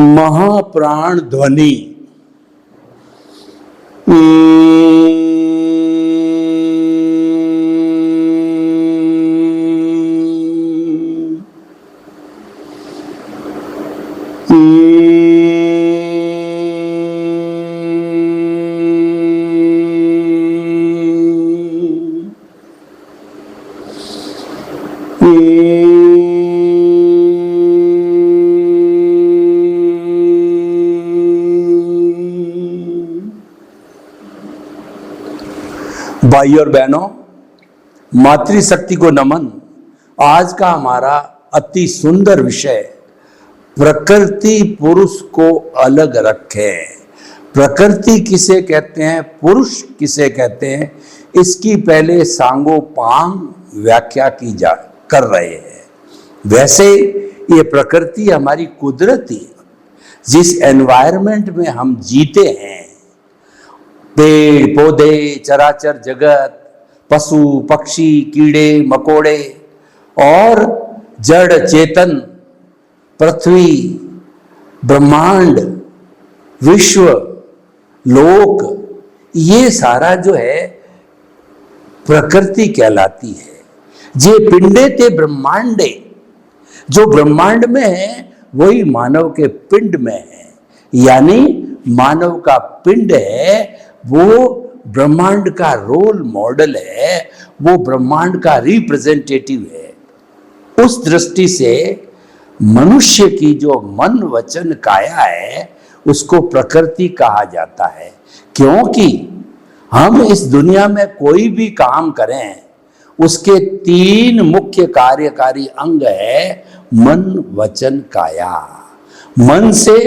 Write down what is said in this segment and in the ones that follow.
महाप्राण ध्वनि भाई और बहनों, मातृशक्ति को नमन। आज का हमारा अति सुंदर विषय प्रकृति पुरुष को अलग रखे। प्रकृति किसे कहते हैं, पुरुष किसे कहते हैं, इसकी पहले सांगोपांग व्याख्या की जा कर रहे हैं। वैसे ये प्रकृति हमारी कुदरती, जिस एनवायरनमेंट में हम जीते हैं, पेड़ पौधे, चराचर जगत, पशु पक्षी, कीड़े मकोड़े और जड़ चेतन, पृथ्वी, ब्रह्मांड, विश्व, लोक, ये सारा जो है प्रकृति कहलाती है। जे पिंडे ते ब्रह्मांडे, जो ब्रह्मांड में है वही मानव के पिंड में है। यानी मानव का पिंड है वो ब्रह्मांड का रोल मॉडल है, वो ब्रह्मांड का रिप्रेजेंटेटिव है। उस दृष्टि से मनुष्य की जो मन वचन काया है उसको प्रकृति कहा जाता है, क्योंकि हम इस दुनिया में कोई भी काम करें उसके 3 मुख्य कार्यकारी अंग है मन वचन काया। मन से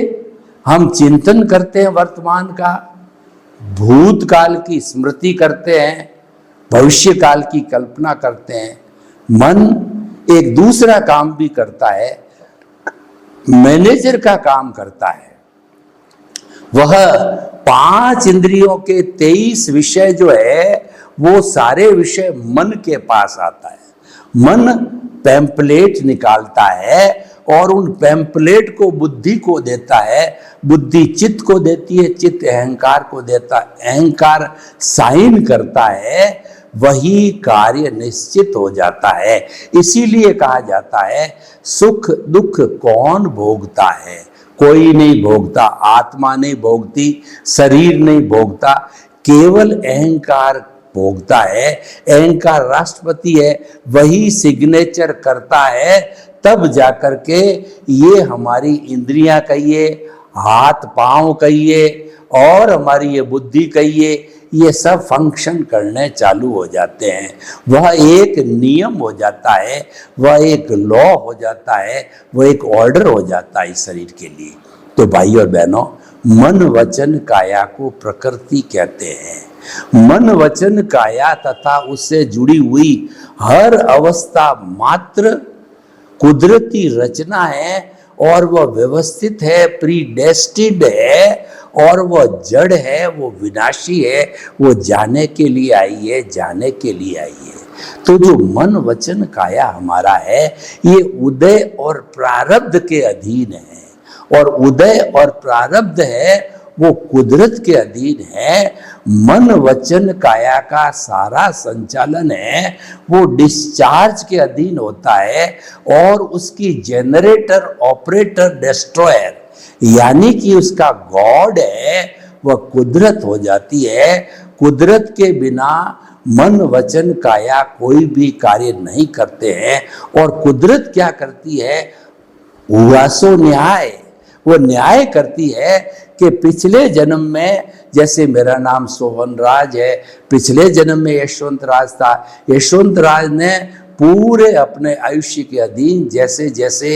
हम चिंतन करते हैं वर्तमान का, भूतकाल की स्मृति करते हैं, भविष्य काल की कल्पना करते हैं। मन एक दूसरा काम भी करता है, मैनेजर का काम करता है। वह 5 इंद्रियों के 23 विषय जो है वो सारे विषय मन के पास आता है। मन पैम्पलेट निकालता है और उन पैम्पलेट को बुद्धि को देता है, बुद्धि चित्त को देती है, चित्त अहंकार को देता है, अहंकार साइन करता है, वही कार्य निश्चित हो जाता है। इसीलिए कहा जाता है सुख दुख कौन भोगता है, कोई नहीं भोगता, आत्मा नहीं भोगती, शरीर नहीं भोगता, केवल अहंकार भोगता है। अहंकार राष्ट्रपति है, वही सिग्नेचर करता है, तब जाकर के ये हमारी इंद्रियां कहिए, हाथ पांव कहिए और हमारी ये बुद्धि कहिए, ये सब फंक्शन करने चालू हो जाते हैं। वह एक नियम हो जाता है, वह एक लॉ हो जाता है, वह एक ऑर्डर हो जाता है इस शरीर के लिए। तो भाई और बहनों, मन वचन काया को प्रकृति कहते हैं। मन वचन काया तथा उससे जुड़ी हुई हर अवस्था मात्र कुदरती रचना है और वह व्यवस्थित है, प्रीडेस्टिन्ड है और वह जड़ है, वो विनाशी है, वो जाने के लिए आई है, जाने के लिए आई है। तो जो मन वचन काया हमारा है ये उदय और प्रारब्ध के अधीन है, और उदय और प्रारब्ध है वो कुदरत के अधीन है। मन वचन काया का सारा संचालन है वो डिस्चार्ज के अधीन होता है, और उसकी जनरेटर ऑपरेटर डिस्ट्रॉयर यानी कि उसका गॉड है वह कुदरत हो जाती है। कुदरत के बिना मन वचन काया कोई भी कार्य नहीं करते हैं। और कुदरत क्या करती है, हुआ सो न्याय, वो न्याय करती है कि पिछले जन्म में जैसे मेरा नाम सोहन राज है, पिछले जन्म में यशवंत राज था, यशवंत राज ने पूरे अपने आयुष्य के अधीन जैसे जैसे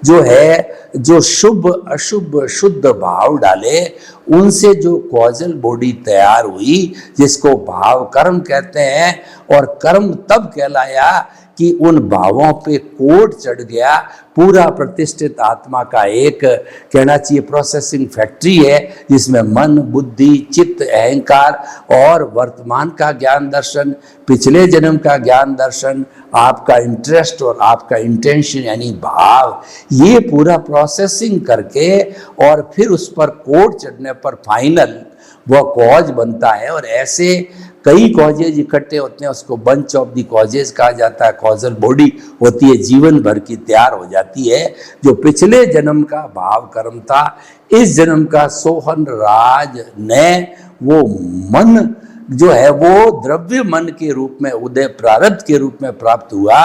जो है जो शुभ अशुभ शुद्ध भाव डाले, उनसे जो कॉजल बॉडी तैयार हुई जिसको भाव कर्म कहते हैं, और कर्म तब कहलाया कि उन भावों पे कोड चढ़ गया। पूरा प्रतिष्ठित आत्मा का एक कहना चाहिए प्रोसेसिंग फैक्ट्री है, जिसमें मन बुद्धि चित्त अहंकार और वर्तमान का ज्ञान दर्शन, पिछले जन्म का ज्ञान दर्शन, आपका इंटरेस्ट और आपका इंटेंशन यानी भाव, ये पूरा प्रोसेसिंग करके और फिर उस पर कोड चढ़ने पर फाइनल वह कॉज बनता है। और ऐसे कई कॉजेज इकट्ठे होते हैं, उसको बंच ऑफ दी कॉजेज कहा जाता है। कॉजल बॉडी होती है जीवन भर की तैयार हो जाती है, जो पिछले जन्म का भाव कर्म था। इस जन्म का सोहन राज ने वो मन जो है वो द्रव्य मन के रूप में उदय प्रारब्ध के रूप में प्राप्त हुआ,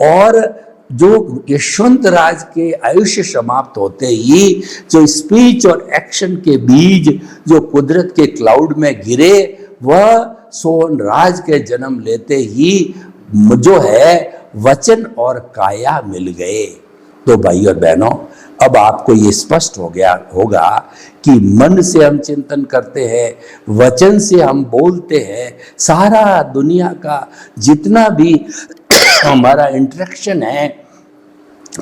और जो यशवंत राज के आयुष्य समाप्त होते ही जो स्पीच और एक्शन के बीज जो कुदरत के क्लाउड में गिरे, वह सोहन राज के जन्म लेते ही जो है वचन और काया मिल गए। तो भाई और बहनों, अब आपको ये स्पष्ट हो गया होगा कि मन से हम चिंतन करते हैं, वचन से हम बोलते हैं, सारा दुनिया का जितना भी हमारा इंटरेक्शन है,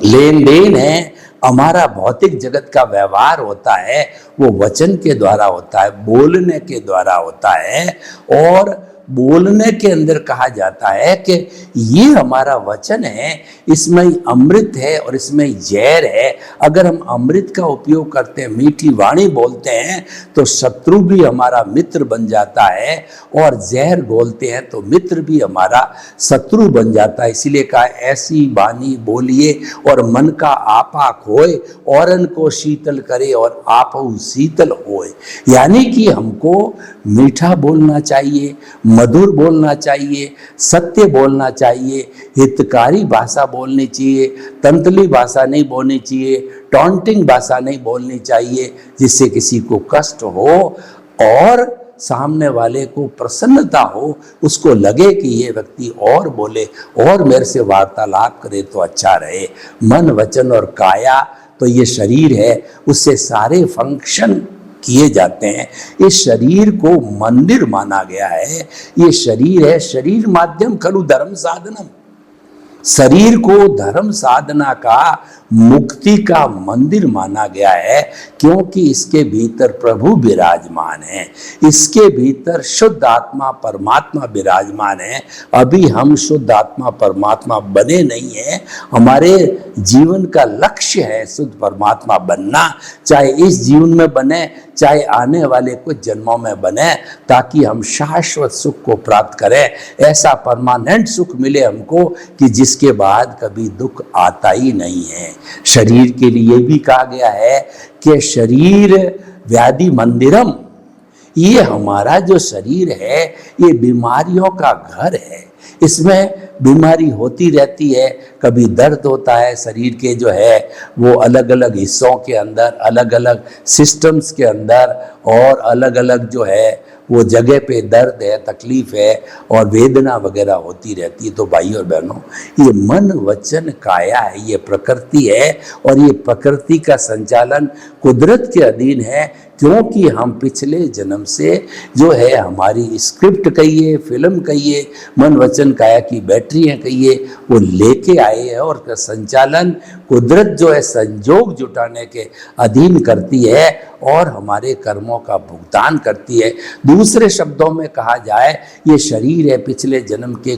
लेन देन है, हमारा भौतिक जगत का व्यवहार होता है, वो वचन के द्वारा होता है, बोलने के द्वारा होता है। और बोलने के अंदर कहा जाता है कि ये हमारा वचन है, इसमें अमृत है और इसमें जहर है। अगर हम अमृत का उपयोग करते हैं, मीठी वाणी बोलते हैं, तो शत्रु भी हमारा मित्र बन जाता है, और जहर बोलते हैं तो मित्र भी हमारा शत्रु बन जाता है। इसीलिए कहा ऐसी वाणी बोलिए और मन का आपा खोए, औरन को शीतल करे और आपहु शीतल होए। यानी कि हमको मीठा बोलना चाहिए, मधुर बोलना चाहिए, सत्य बोलना चाहिए, हितकारी भाषा बोलनी चाहिए, तंतली भाषा नहीं बोलनी चाहिए, टॉन्टिंग भाषा नहीं बोलनी चाहिए जिससे किसी को कष्ट हो और सामने वाले को प्रसन्नता हो, उसको लगे कि ये व्यक्ति और बोले और मेरे से वार्तालाप करे तो अच्छा रहे। मन वचन और काया तो ये शरीर है, उससे सारे फंक्शन किए जाते हैं। इस शरीर को मंदिर माना गया है, ये शरीर है, शरीर माध्यम खलु धर्म साधनम। शरीर को धर्म साधना का मुक्ति का मंदिर माना गया है, क्योंकि इसके भीतर प्रभु विराजमान है, इसके भीतर शुद्ध आत्मा परमात्मा विराजमान है। अभी हम शुद्ध आत्मा परमात्मा बने नहीं हैं, हमारे जीवन का लक्ष्य है शुद्ध परमात्मा बनना, चाहे इस जीवन में बने चाहे आने वाले कुछ जन्मों में बने, ताकि हम शाश्वत सुख को प्राप्त करें। ऐसा परमानेंट सुख मिले हमको कि जिसके बाद कभी दुख आता ही नहीं है। शरीर के लिए भी कहा गया है कि शरीर व्याधि मंदिरम, ये हमारा जो शरीर है ये बीमारियों का घर है, इसमें बीमारी होती रहती है। कभी दर्द होता है शरीर के जो है वो अलग अलग हिस्सों के अंदर, अलग अलग सिस्टम्स के अंदर, और अलग अलग जो है वो जगह पे दर्द है, तकलीफ है और वेदना वगैरह होती रहती है। तो भाई और बहनों, ये मन वचन काया है, ये प्रकृति है, और ये प्रकृति का संचालन कुदरत के अधीन है, क्योंकि हम पिछले जन्म से जो है हमारी स्क्रिप्ट कहिए, फिल्म कहिए, मन वचन काया की बैटरियाँ कहिए, वो लेके आए हैं, और का संचालन कुदरत जो है संजोग जुटाने के अधीन करती है और हमारे कर्मों का भुगतान करती है। दूसरे शब्दों में कहा जाए, ये शरीर है पिछले जन्म के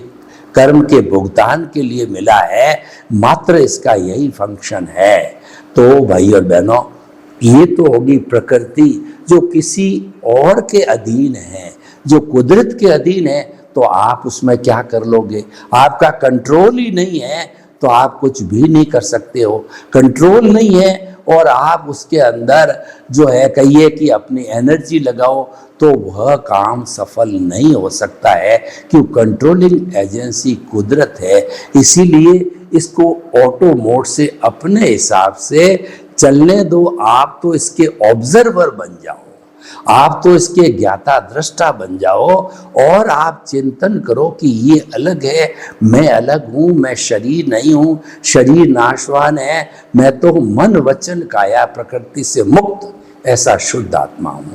कर्म के भुगतान के लिए मिला है, मात्र इसका यही फंक्शन है। तो भाई और बहनों, ये तो होगी प्रकृति जो किसी और के अधीन है, जो कुदरत के अधीन है, तो आप उसमें क्या कर लोगे? आपका कंट्रोल ही नहीं है तो आप कुछ भी नहीं कर सकते हो। कंट्रोल नहीं है और आप उसके अंदर जो है कहिए कि अपनी एनर्जी लगाओ, तो वह काम सफल नहीं हो सकता है, क्यों कंट्रोलिंग एजेंसी कुदरत है। इसीलिए इसको ऑटो मोड से अपने हिसाब से चलने दो, आप तो इसके ऑब्जर्वर बन जाओ, आप तो इसके ज्ञाता दृष्टा बन जाओ और आप चिंतन करो कि ये अलग है, मैं अलग हूं, मैं शरीर नहीं हूं, शरीर नाशवान है, मैं तो मन वचन काया प्रकृति से मुक्त ऐसा शुद्ध आत्मा हूं।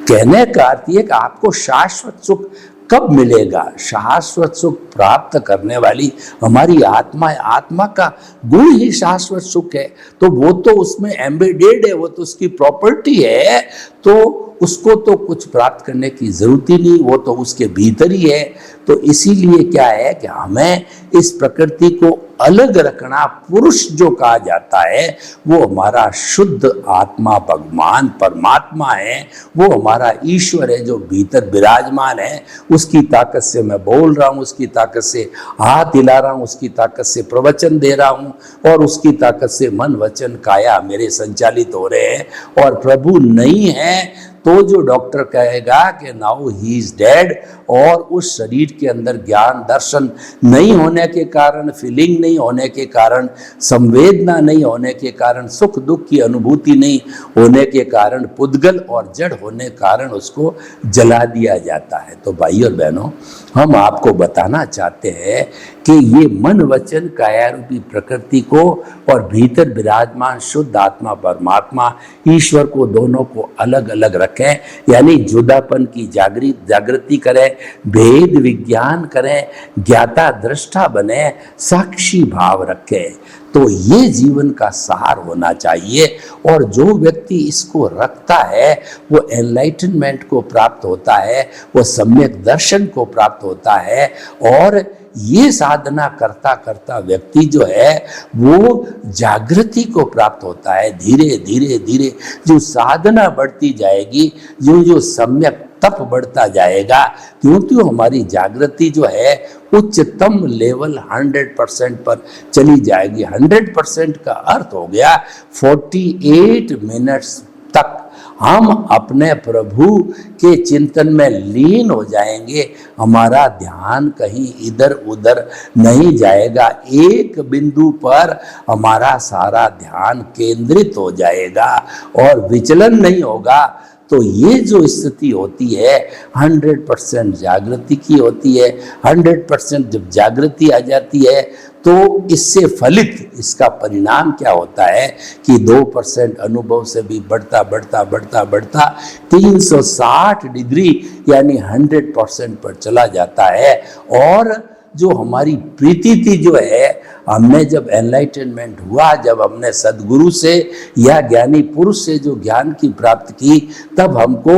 कहने का अर्थ ये कि आपको शाश्वत सुख कब मिलेगा? शाश्वत सुख प्राप्त करने वाली हमारी आत्मा है, आत्मा का गुण ही शाश्वत सुख है, तो वो तो उसमें एम्बेडेड है, वो तो उसकी प्रॉपर्टी है, तो उसको तो कुछ प्राप्त करने की जरूरत ही नहीं, वो तो उसके भीतर ही है। तो इसीलिए क्या है कि हमें इस प्रकृति को अलग रखना, पुरुष जो कहा जाता है वो हमारा शुद्ध आत्मा भगवान परमात्मा है, वो हमारा ईश्वर है जो भीतर विराजमान है। उसकी ताकत से मैं बोल रहा हूँ, उसकी ताकत से हाथ हिला रहा हूँ, उसकी ताकत से प्रवचन दे रहा हूँ और उसकी ताकत से मन वचन काया मेरे संचालित हो रहे हैं। और प्रभु नहीं है तो जो डॉक्टर कहेगा कि नाउ ही इज डेड, और उस शरीर के अंदर ज्ञान दर्शन नहीं होने के कारण, फीलिंग नहीं होने के कारण, संवेदना नहीं होने के कारण, सुख दुख की अनुभूति नहीं होने के कारण, पुद्गल और जड़ होने के कारण उसको जला दिया जाता है। तो भाई और बहनों, हम आपको बताना चाहते हैं कि ये मन वचन काया रूपी प्रकृति को और भीतर विराजमान शुद्ध आत्मा परमात्मा ईश्वर को, दोनों को अलग अलग रखें, यानी जुदापन की जागृति करें, भेद विज्ञान करें, ज्ञाता दृष्टा बने, साक्षी भाव रखें। तो ये जीवन का सार होना चाहिए। और जो व्यक्ति इसको रखता है वो एनलाइटनमेंट को प्राप्त होता है, वो सम्यक दर्शन को प्राप्त होता है। और ये साधना करता करता व्यक्ति जो है वो जागृति को प्राप्त होता है। धीरे धीरे धीरे जो साधना बढ़ती जाएगी, जो सम्यक तप बढ़ता जाएगा, क्योंकि हमारी जागृति जो है उच्चतम लेवल 100% पर चली जाएगी। 100% का अर्थ हो गया 48 मिनट्स तक हम अपने प्रभु के चिंतन में लीन हो जाएंगे। हमारा ध्यान कहीं इधर उधर नहीं जाएगा, एक बिंदु पर हमारा सारा ध्यान केंद्रित हो जाएगा और विचलन नहीं होगा। तो ये जो स्थिति होती है 100% जागृति की होती है। 100% जब जागृति आ जाती है तो इससे फलित इसका परिणाम क्या होता है कि 2% अनुभव से भी बढ़ता बढ़ता बढ़ता बढ़ता 360 डिग्री यानी 100% पर चला जाता है। और जो हमारी प्रीति थी जो है, हमने जब एनलाइटनमेंट हुआ, जब हमने सदगुरु से या ज्ञानी पुरुष से जो ज्ञान की प्राप्ति की, तब हमको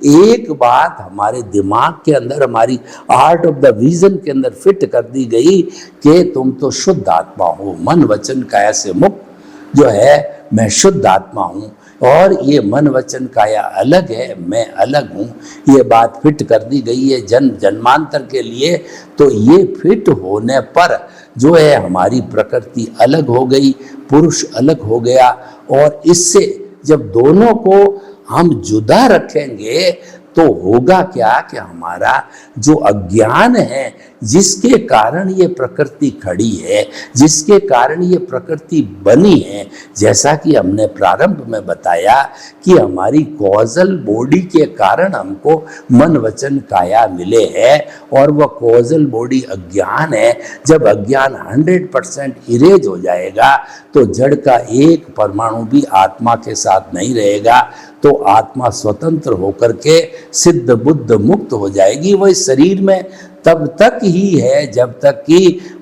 एक बात हमारे दिमाग के अंदर, हमारी आर्ट ऑफ द विजन के अंदर फिट कर दी गई कि तुम तो शुद्ध आत्मा हो, मन वचन काया से मुक्त जो है मैं शुद्ध आत्मा हूँ, और ये मन वचन काया अलग है, मैं अलग हूँ। ये बात फिट कर दी गई है जन्म जन्मांतर के लिए। तो ये फिट होने पर जो है हमारी प्रकृति अलग हो गई, पुरुष अलग हो गया। और इससे जब दोनों को हम जुदा रखेंगे तो होगा क्या कि हमारा जो अज्ञान है, जिसके कारण ये प्रकृति खड़ी है, जिसके कारण ये प्रकृति बनी है, जैसा कि हमने प्रारंभ में बताया कि हमारी कॉजल बॉडी के कारण हमको मन वचन काया मिले हैं, और वह कॉजल बॉडी अज्ञान है। जब अज्ञान 100% इरेज हो जाएगा तो जड़ का एक परमाणु भी आत्मा के साथ नहीं रहेगा, तो आत्मा स्वतंत्र होकर के सिद्ध बुद्ध मुक्त हो जाएगी। वह इस शरीर में तब तक ही है जब तक कि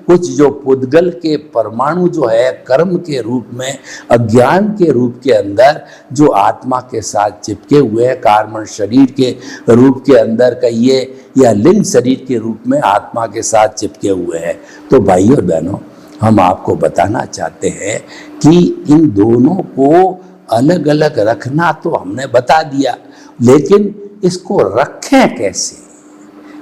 कुछ जो पुद्गल के परमाणु जो है कर्म के रूप में, अज्ञान के रूप के अंदर जो आत्मा के साथ चिपके हुए हैं, कार्बन शरीर के रूप के अंदर कहिए या लिंग शरीर के रूप में आत्मा के साथ चिपके हुए हैं। तो भाइयों और बहनों, हम आपको बताना चाहते हैं कि इन दोनों को अलग अलग रखना तो हमने बता दिया, लेकिन इसको रखें कैसे?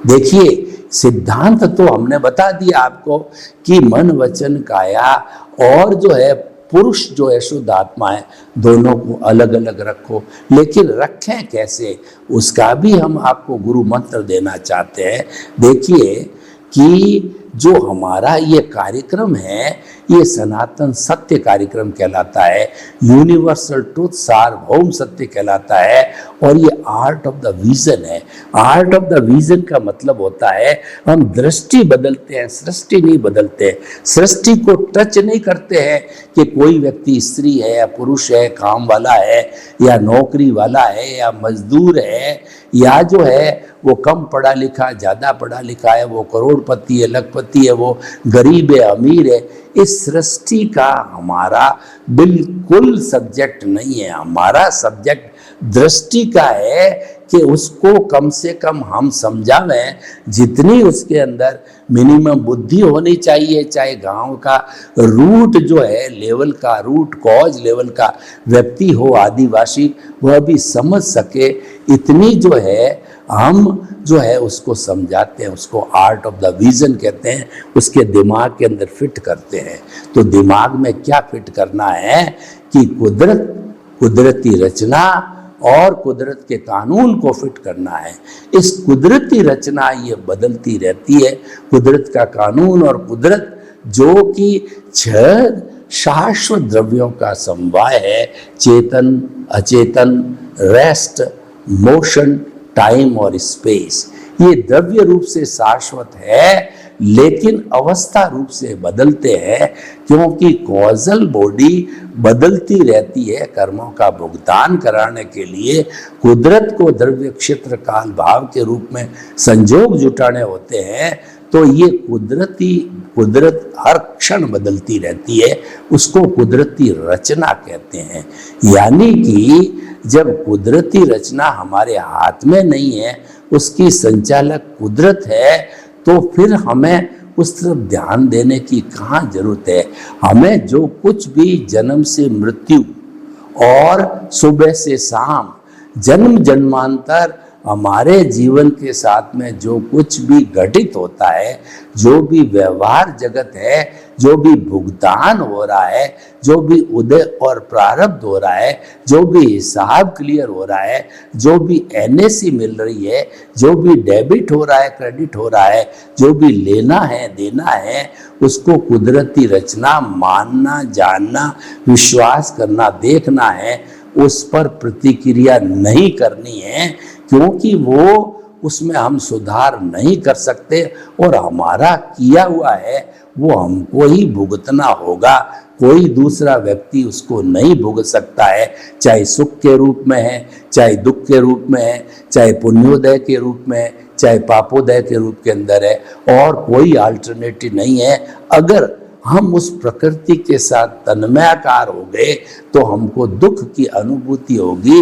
देखिए, सिद्धांत तो हमने बता दिया आपको कि मन वचन काया और जो है पुरुष जो है शुद्ध आत्मा है, दोनों को अलग अलग रखो। लेकिन रखें कैसे, उसका भी हम आपको गुरु मंत्र देना चाहते हैं। देखिए कि जो हमारा ये कार्यक्रम है, ये सनातन सत्य कार्यक्रम कहलाता है, यूनिवर्सल ट्रुथ सार्वभौम सत्य कहलाता है, और ये आर्ट ऑफ द विजन है। आर्ट ऑफ द विजन का मतलब होता है हम दृष्टि बदलते हैं, सृष्टि नहीं बदलते। सृष्टि को टच नहीं करते हैं कि कोई व्यक्ति स्त्री है या पुरुष है, काम वाला है या नौकरी वाला है या मजदूर है, या जो है वो कम पढ़ा लिखा, ज़्यादा पढ़ा लिखा है, वो करोड़पति है, लखपति है, वो गरीब है, अमीर है। इस सृष्टि का हमारा बिल्कुल सब्जेक्ट नहीं है। हमारा सब्जेक्ट दृष्टि का है कि उसको कम से कम हम समझावें, जितनी उसके अंदर मिनिमम बुद्धि होनी चाहिए, चाहे गांव का रूट जो है लेवल का, रूट कॉज लेवल का व्यक्ति हो, आदिवासी, वह भी समझ सके, इतनी जो है हम जो है उसको समझाते हैं। उसको आर्ट ऑफ द विजन कहते हैं, उसके दिमाग के अंदर फिट करते हैं। तो दिमाग में क्या फिट करना है कि कुदरती रचना और कुदरत के कानून को फिट करना है। इस कुदरती रचना ये बदलती रहती है, कुदरत का कानून और कुदरत जो कि 6 शाश्वत द्रव्यों का समवाय है, चेतन, अचेतन, रेस्ट, मोशन, टाइम और स्पेस। ये द्रव्य रूप से शाश्वत है, लेकिन अवस्था रूप से बदलते हैं, क्योंकि कॉजल बॉडी बदलती रहती है। कर्मों का भुगतान कराने के लिए कुदरत को द्रव्य, क्षेत्र, काल, भाव के रूप में संजोग जुटाने होते हैं। तो ये कुदरत हर क्षण बदलती रहती है, उसको कुदरती रचना कहते हैं। यानी कि जब कुदरती रचना हमारे हाथ में नहीं है, उसकी संचालक कुदरत है, तो फिर हमें उस तरफ ध्यान देने की कहाँ जरूरत है। हमें जो कुछ भी जन्म से मृत्यु और सुबह से शाम, जन्म जन्मांतर हमारे जीवन के साथ में जो कुछ भी घटित होता है, जो भी व्यवहार जगत है, जो भी भुगतान हो रहा है, जो भी उदय और प्रारब्ध हो रहा है, जो भी हिसाब क्लियर हो रहा है, जो भी एनएसी मिल रही है, जो भी डेबिट हो रहा है, क्रेडिट हो रहा है, जो भी लेना है, देना है, उसको कुदरती रचना मानना, जानना, विश्वास करना, देखना है। उस पर प्रतिक्रिया नहीं करनी है, क्योंकि वो उसमें हम सुधार नहीं कर सकते, और हमारा किया हुआ है वो हमको ही भुगतना होगा। कोई दूसरा व्यक्ति उसको नहीं भुगत सकता है, चाहे सुख के रूप में है, चाहे दुख के रूप में है, चाहे पुण्योदय के रूप में है, चाहे पापोदय के रूप के अंदर है, और कोई अल्टरनेटिव नहीं है। अगर हम उस प्रकृति के साथ तन्मयाकार हो गए तो हमको दुख की अनुभूति होगी,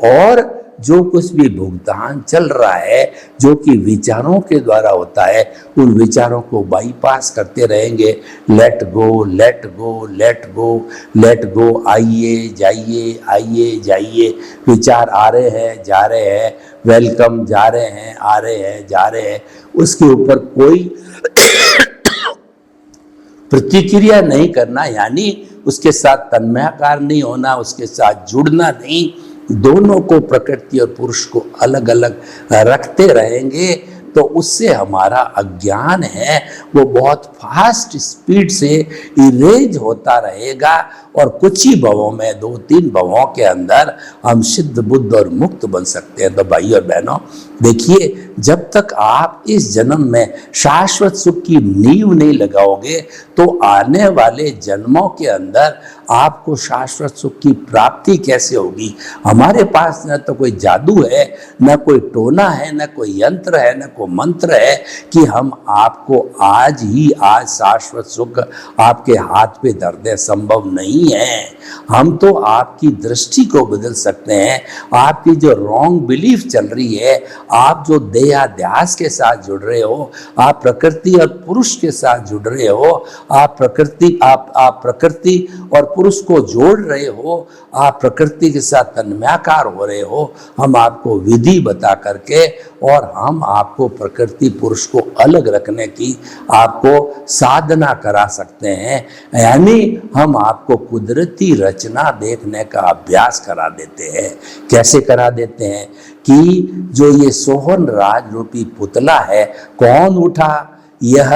और जो कुछ भी भुगतान चल रहा है, जो कि विचारों के द्वारा होता है, उन विचारों को बाईपास करते रहेंगे। Let go, let go, let go, let go. आइए जाइए, आइए जाइए, विचार आ रहे हैं, जा रहे हैं, वेलकम, जा रहे हैं, आ रहे हैं, जा रहे हैं। उसके ऊपर कोई प्रतिक्रिया नहीं करना, यानी उसके साथ तन्मयाकार नहीं होना, उसके साथ जुड़ना नहीं। दोनों को, प्रकृति और पुरुष को अलग अलग रखते रहेंगे, तो उससे हमारा अज्ञान है वो बहुत फास्ट स्पीड से इरेज होता रहेगा, और कुछ ही भवों में, 2-3 भवों के अंदर हम सिद्ध, बुद्ध और मुक्त बन सकते हैं। तो भाई और बहनों, देखिए, जब तक आप इस जन्म में शाश्वत सुख की नींव नहीं लगाओगे, तो आने वाले जन्मों के अंदर आपको शाश्वत सुख की प्राप्ति कैसे होगी। हमारे पास न तो कोई जादू है, न कोई टोना है, न कोई यंत्र है, न कोई मंत्र है कि हम आपको आज ही आज शाश्वत सुख आपके हाथ पे धर दें। संभव नहीं है। हम तो आपकी दृष्टि को बदल सकते हैं। आपकी जो रॉन्ग बिलीफ चल रही है, आप जो देहाध्यास के साथ जुड़ रहे हो, आप प्रकृति और पुरुष के साथ जुड़ रहे हो, आप प्रकृति और पुरुष को जोड़ रहे हो, आप प्रकृति के साथ तन्मयाकार हो रहे हो। हम आपको विधि बता करके, और हम आपको प्रकृति पुरुष को अलग रखने की आपको साधना करा सकते हैं। यानी हम आपको कुदरती रचना देखने का अभ्यास करा देते हैं। कैसे करा देते हैं कि जो ये सोहन राज रूपी पुतला है, कौन उठा, यह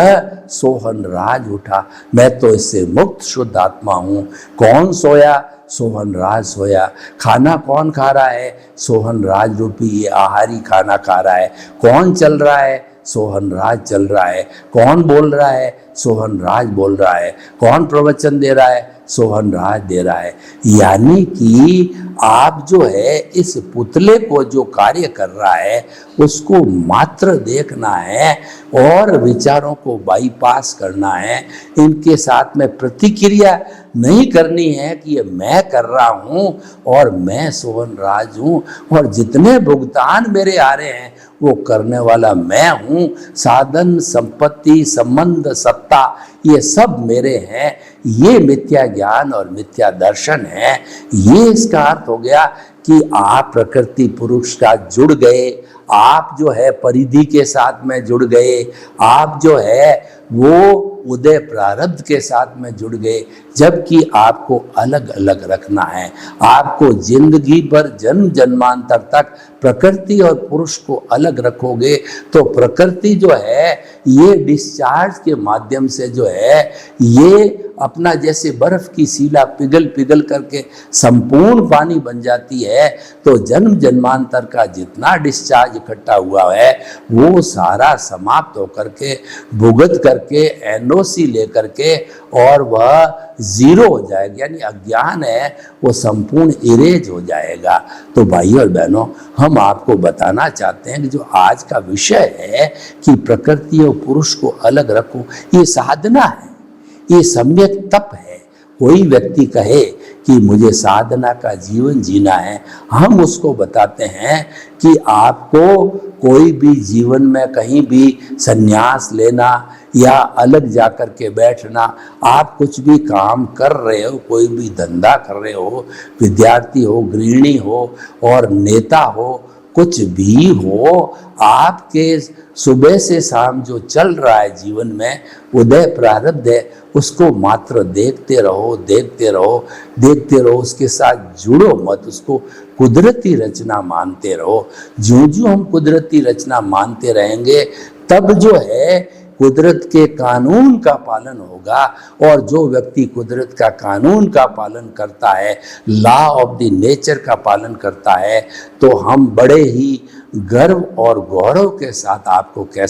सोहन राज उठा, मैं तो इससे मुक्त शुद्ध आत्मा हूँ। कौन सोया? सोहन राज सोया। खाना कौन खा रहा है? सोहन राज रूपी ये आहारी खाना खा रहा है। कौन चल रहा है? सोहन राज चल रहा है। कौन बोल रहा है? सोहन राज बोल रहा है। कौन प्रवचन दे रहा है? सोहन राज दे रहा है। यानी कि आप जो है इस पुतले को जो कार्य कर रहा है उसको मात्र देखना है और विचारों को बाईपास करना है। इनके साथ में प्रतिक्रिया नहीं करनी है कि ये मैं कर रहा हूँ और मैं सोहन राज हूँ और जितने भुगतान मेरे आ रहे हैं वो करने वाला मैं हूँ। साधन, संपत्ति, संबंध, सत्ता ये सब मेरे हैं। ये मिथ्या ज्ञान और मिथ्या दर्शन है। ये इसका अर्थ हो गया कि आप प्रकृति पुरुष का जुड़ गए, आप जो है परिधि के साथ में जुड़ गए, आप जो है वो उदय प्रारब्ध के साथ में जुड़ गए, जबकि आपको अलग अलग रखना है। आपको जिंदगी भर जन्म जन्मांतर तक प्रकृति और पुरुष को अलग रखोगे तो प्रकृति जो है ये डिस्चार्ज के माध्यम से जो है ये अपना जैसे बर्फ की शिला पिघल पिघल करके संपूर्ण पानी बन जाती है, तो जन्म जन्मांतर का जितना डिस्चार्ज इकट्ठा हुआ है वो सारा समाप्त होकर के भुगत करके एनओसी लेकर के और वह जीरो हो जाएगा। यानी अज्ञान है वो संपूर्ण इरेज हो जाएगा। तो भाइयों और बहनों, हम आपको बताना चाहते हैं कि जो आज का विषय है कि प्रकृति और पुरुष को अलग रखो, ये साधना है, ये सम्यक तप है। कोई व्यक्ति कहे कि मुझे साधना का जीवन जीना है, हम उसको बताते हैं कि आपको कोई भी जीवन में कहीं भी संन्यास लेना या अलग जाकर के बैठना, आप कुछ भी काम कर रहे हो, कोई भी धंधा कर रहे हो, विद्यार्थी हो, गृहिणी हो और नेता हो, कुछ भी हो, आपके सुबह से शाम जो चल रहा है जीवन में उदय प्रारब्ध है, उसको मात्र देखते रहो, देखते रहो, देखते रहो, उसके साथ जुड़ो मत, उसको कुदरती रचना मानते रहो। ज्यों ज्यों हम कुदरती रचना मानते रहेंगे तब जो है कुदरत के कानून का पालन होगा। और जो व्यक्ति कुदरत का कानून का पालन करता है, लॉ ऑफ द नेचर का पालन करता है, तो हम बड़े ही गर्व और गौरव के साथ आपको कह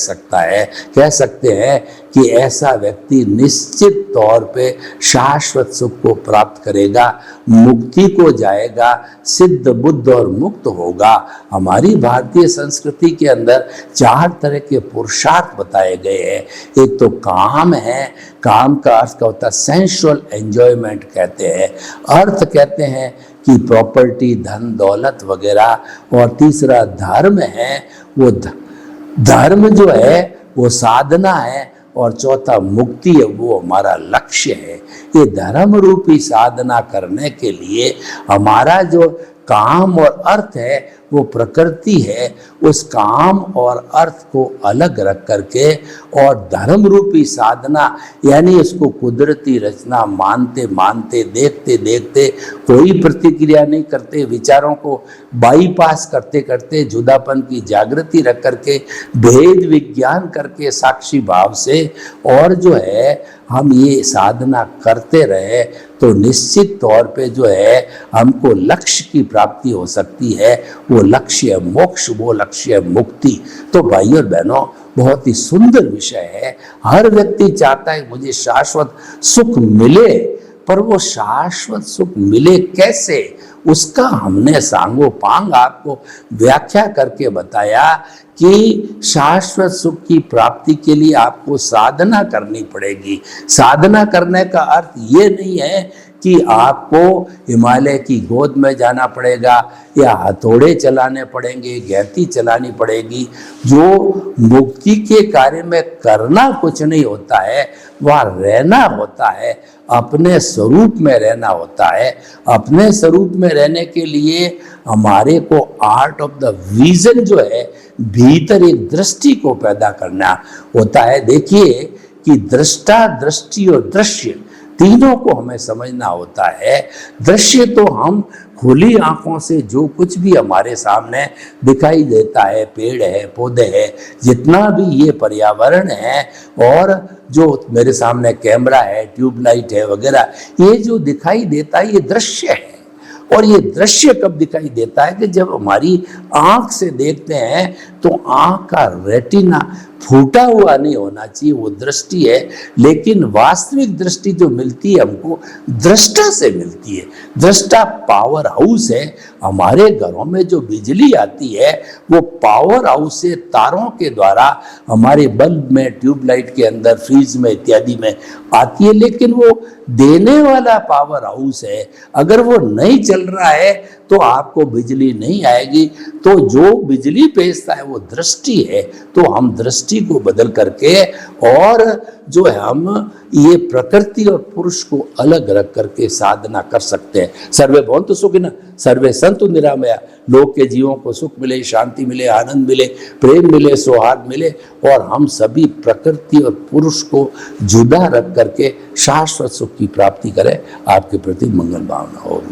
सकते हैं कि ऐसा व्यक्ति निश्चित तौर पे शाश्वत सुख को प्राप्त करेगा, मुक्ति को जाएगा, सिद्ध बुद्ध और मुक्त होगा। हमारी भारतीय संस्कृति के अंदर 4 तरह के पुरुषार्थ बताए गए हैं। एक तो काम है, काम का अर्थ का होता है सेंसुअल एंजॉयमेंट कहते हैं, अर्थ कहते हैं कि प्रॉपर्टी, धन दौलत वगैरह, और तीसरा धर्म है, वो धर्म जो है वो साधना है, और चौथा मुक्ति है, वो हमारा लक्ष्य है। ये धर्म रूपी साधना करने के लिए हमारा जो काम और अर्थ है वो प्रकृति है। उस काम और अर्थ को अलग रख करके और धर्म रूपी साधना यानी इसको कुदरती रचना मानते मानते, देखते देखते, कोई प्रतिक्रिया नहीं करते, विचारों को बाईपास करते करते, जुदापन की जागृति रख करके, भेद विज्ञान करके साक्षी भाव से, और जो है हम ये साधना करते रहे तो निश्चित तौर पे जो है हमको लक्ष्य की प्राप्ति हो सकती है। वो लक्ष्य मोक्ष, वो लक्ष्य मुक्ति। तो भाइयों और बहनों, बहुत ही सुंदर विषय है। हर व्यक्ति चाहता है मुझे शाश्वत सुख मिले, पर वो शाश्वत सुख मिले कैसे, उसका हमने सांगोपांग आपको व्याख्या करके बताया कि शाश्वत सुख की प्राप्ति के लिए आपको साधना करनी पड़ेगी। साधना करने का अर्थ ये नहीं है कि आपको हिमालय की गोद में जाना पड़ेगा या हथौड़े चलाने पड़ेंगे, गैती चलानी पड़ेगी। जो मुक्ति के कार्य में करना कुछ नहीं होता है, वह रहना होता है, अपने स्वरूप में रहना होता है। अपने स्वरूप में रहने के लिए हमारे को आर्ट ऑफ द विजन जो है, भीतर एक दृष्टि को पैदा करना होता है। देखिए कि दृष्टा, दृष्टि और दृश्य तीनों को हमें समझना होता है। दृश्य तो हम खुली आंखों से जो कुछ भी हमारे सामने दिखाई देता है, पेड़ है, पौधे है, जितना भी ये पर्यावरण है, और जो मेरे सामने कैमरा है, ट्यूबलाइट है वगैरह, ये जो दिखाई देता है ये दृश्य है। और ये दृश्य कब दिखाई देता है कि जब हमारी आंख से देखते हैं तो आंख का रेटिना फूटा हुआ नहीं होना चाहिए, वो दृष्टि है। लेकिन वास्तविक दृष्टि जो मिलती है हमको दृष्टा से मिलती है। दृष्टा पावर हाउस है। हमारे घरों में जो बिजली आती है वो पावर हाउस से तारों के द्वारा हमारे बल्ब में, ट्यूबलाइट के अंदर, फ्रीज में इत्यादि में आती है। लेकिन वो देने वाला पावर हाउस है, अगर वो नहीं चल रहा है तो आपको बिजली नहीं आएगी। तो जो बिजली भेजता है वो दृष्टि है। तो हम दृष्टि को बदल करके, और जो है हम ये प्रकृति और पुरुष को अलग रख करके साधना कर सकते हैं। सर्वे भवन्तु सुखिनः, सर्वे सन्तु निरामया। लोक के जीवों को सुख मिले, शांति मिले, आनंद मिले, प्रेम मिले, सौहार्द मिले, और हम सभी प्रकृति और पुरुष को जुदा रख करके शाश्वत सुख की प्राप्ति करें। आपके प्रति मंगल भावना हो।